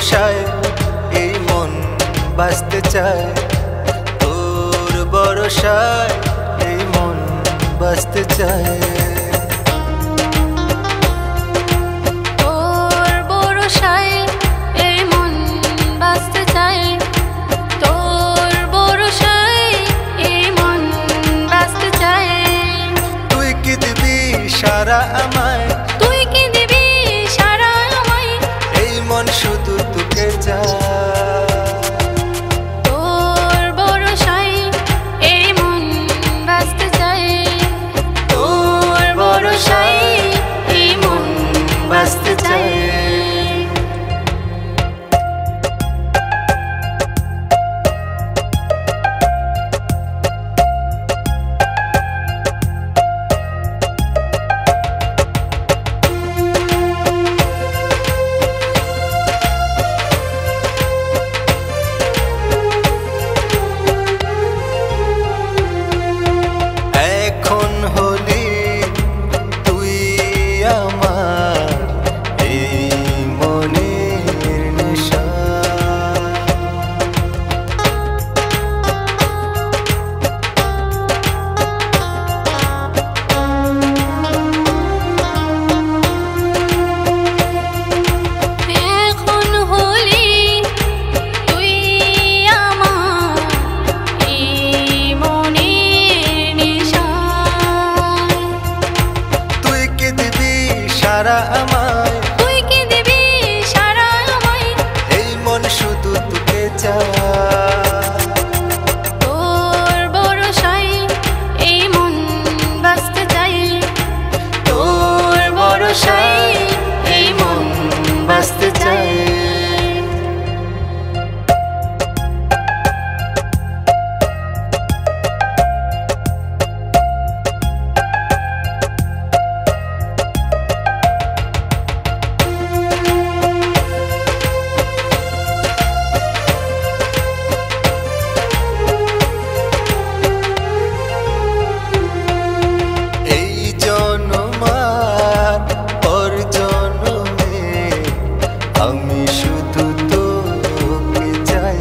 ভরসায় এই মন বাঁচতে চায়, তোর ভরসায় এই মন বাঁচতে চায়। সারা আমায় তুই কি দিবি সারা আমায়, এই মন শুধু তোকে চায়। তোর ভরসায় এই মন বাঁচতে চায়, তোর ভরসায় এই মন বাঁচতে চায়। তুই কি দিবি সারা আমায়, এই মন শুধু তোকে চায়। তোর ভরসায় এই মন বাঁচতে চায়, তোর ভরসায় এই মন বাঁচতে চায়। আমি শুধু তোকে চাই,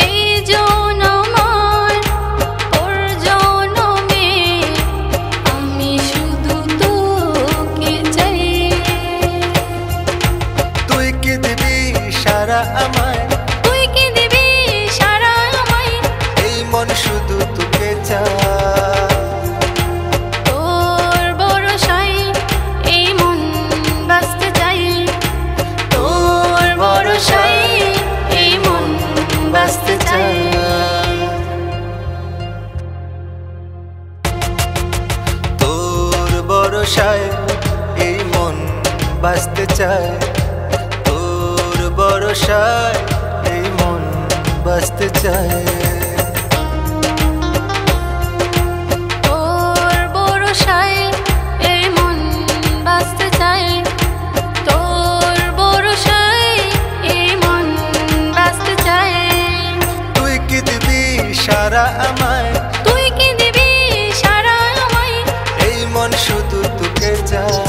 এই জনমার ওর জনমে আমি শুধু তোকে চাই। তুই কি দিবি সারা আমায়, তুই কি দিবি সারা আমায়, এই মন শুধু তোকে চায়। তোর ভরসায় এই মন বাঁচতে চায়, তোর ভরসায় এই মন বাঁচতে চায়। তোর ভরসায় এই মন বাঁচতে চায়, তোর ভরসায় এই মন বাঁচতে চায়। তোর ভরসায় এই মন বাঁচতে চায়, তোর ভরসায় এই মন বাঁচতে চায়। তুই কি দিবি সারা আমায়, তুই কি দিবি সারা আমায়, এই মন শুধু তোকে চায়।